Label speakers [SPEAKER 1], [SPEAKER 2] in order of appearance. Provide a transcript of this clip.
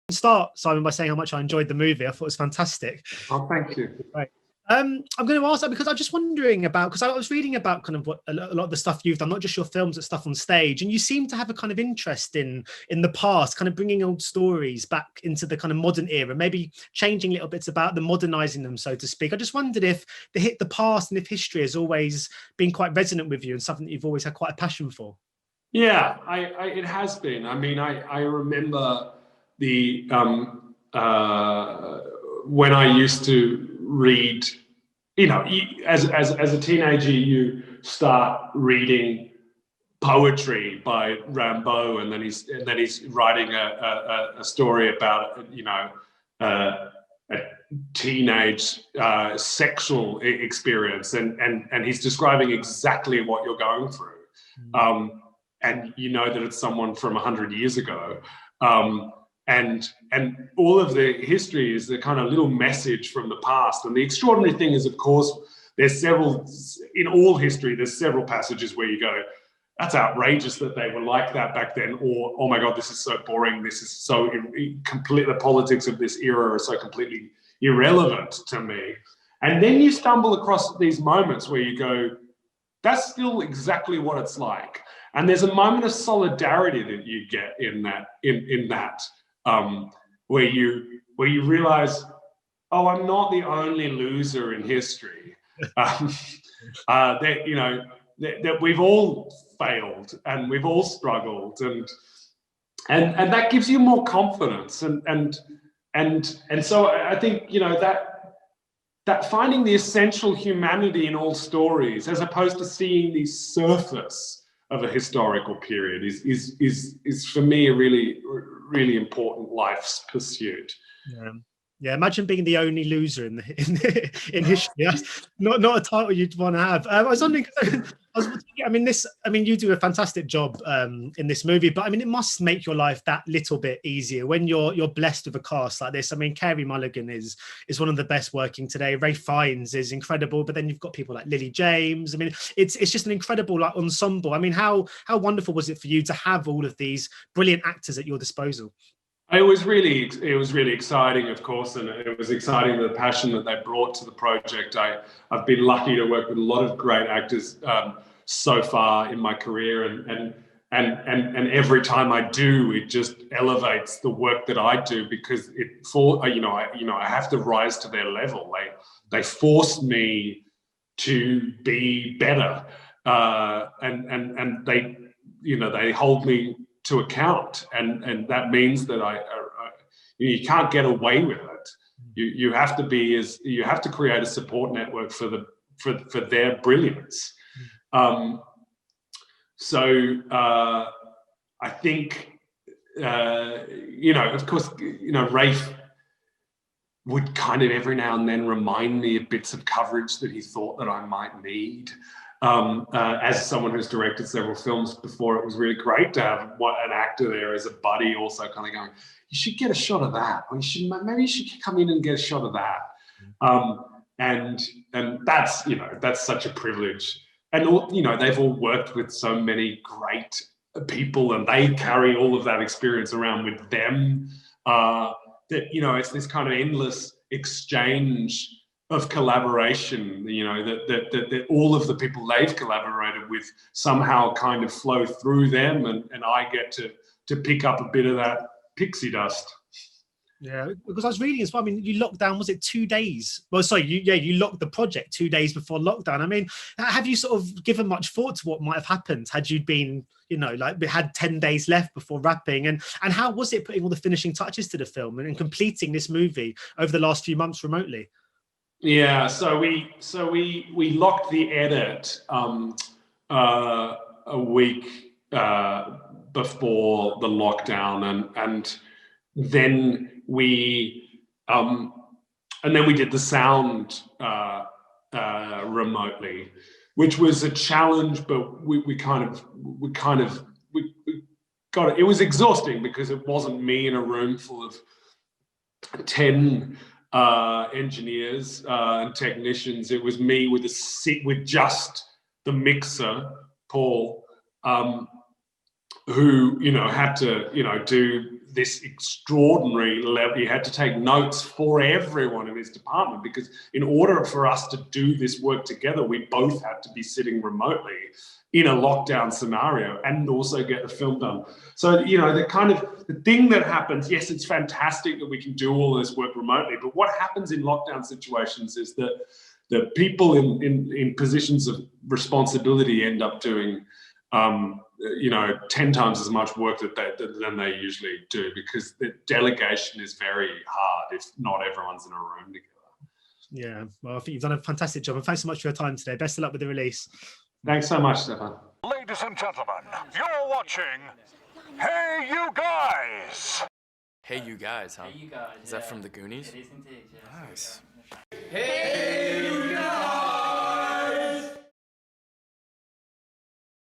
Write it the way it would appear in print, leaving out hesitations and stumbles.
[SPEAKER 1] start, Simon, by saying how much I enjoyed the movie. I thought it was fantastic.
[SPEAKER 2] Oh, thank you.
[SPEAKER 1] Right. I'm going to ask that because I'm just wondering about, because I was reading about kind of what a lot of the stuff you've done, not just your films, but stuff on stage, and you seem to have a kind of interest in the past, kind of bringing old stories back into the kind of modern era, maybe changing little bits about them, modernizing them, so to speak. I just wondered if the past and if history has always been quite resonant with you and something that you've always had quite a passion for.
[SPEAKER 2] Yeah, it has been. I mean, I remember the when I used to read, you know, as a teenager, you start reading poetry by Rimbaud, and then he's writing a story about, you know, a teenage sexual experience, and he's describing exactly what you're going through, and you know that it's someone from 100 years ago. And all of the history is the kind of little message from the past. And the extraordinary thing is, of course, there's several, in all history, there's several passages where you go, that's outrageous that they were like that back then, or, oh my God, this is so boring, this is so complete, the politics of this era are so completely irrelevant to me. And then you stumble across these moments where you go, that's still exactly what it's like. And there's a moment of solidarity that you get in that, where you realize, oh, I'm not the only loser in history. That, you know, that we've all failed and we've all struggled, and that gives you more confidence, and so I think, you know, that finding the essential humanity in all stories, as opposed to seeing the surface of a historical period, is for me a really important life's pursuit.
[SPEAKER 1] Yeah, imagine being the only loser in history. That's not a title you'd want to have. I was wondering, I mean, you do a fantastic job in this movie, but I mean, it must make your life that little bit easier when you're blessed with a cast like this. I mean, Carey Mulligan is one of the best working today. Ralph Fiennes is incredible, but then you've got people like Lily James. I mean, it's just an incredible like ensemble. I mean, how wonderful was it for you to have all of these brilliant actors at your disposal?
[SPEAKER 2] It was really exciting, of course, and it was exciting the passion that they brought to the project. I've been lucky to work with a lot of great actors so far in my career, and every time I do, it just elevates the work that I do, because I have to rise to their level. They force me to be better, and they hold me to account, and that means that you can't get away with it. You have to create a support network for their brilliance. So I think of course, Ralph would kind of every now and then remind me of bits of coverage that he thought that I might need. As someone who's directed several films before, it was really great to have an actor there as a buddy, also kind of going, you should get a shot of that, or maybe you should come in and get a shot of that. And that's such a privilege. And they've all worked with so many great people, and they carry all of that experience around with them. That it's this kind of endless exchange of collaboration, that all of the people they've collaborated with somehow kind of flow through them, and I get to pick up a bit of that pixie dust.
[SPEAKER 1] Yeah, because I was reading as well. I mean, you locked down, was it 2 days? Well, sorry, you locked the project 2 days before lockdown. I mean, have you sort of given much thought to what might have happened had you been, had 10 days left before wrapping? And how was it putting all the finishing touches to the film and completing this movie over the last few months remotely?
[SPEAKER 2] Yeah, so we locked the edit a week before the lockdown, and then we did the sound remotely, which was a challenge, but we got it. It was exhausting because it wasn't me in a room full of 10 engineers and technicians. It was me with just the mixer, Paul, who had to do this extraordinary level. He had to take notes for everyone in his department, because in order for us to do this work together, we both had to be sitting remotely in a lockdown scenario and also get the film done. So, you know, the thing that happens, yes, it's fantastic that we can do all this work remotely, but what happens in lockdown situations is that the people in positions of responsibility end up doing, 10 times as much work than they usually do, because the delegation is very hard if not everyone's in a room together.
[SPEAKER 1] Yeah, well, I think you've done a fantastic job, and thanks so much for your time today. Best of luck with the release.
[SPEAKER 2] Thanks so much, Stefan.
[SPEAKER 3] Ladies and gentlemen, you're watching Hey You Guys!
[SPEAKER 4] Hey You Guys, huh?
[SPEAKER 5] Hey, you guys.
[SPEAKER 4] Is that from the Goonies?
[SPEAKER 5] It is indeed, yes.
[SPEAKER 4] Nice.
[SPEAKER 5] Hey, you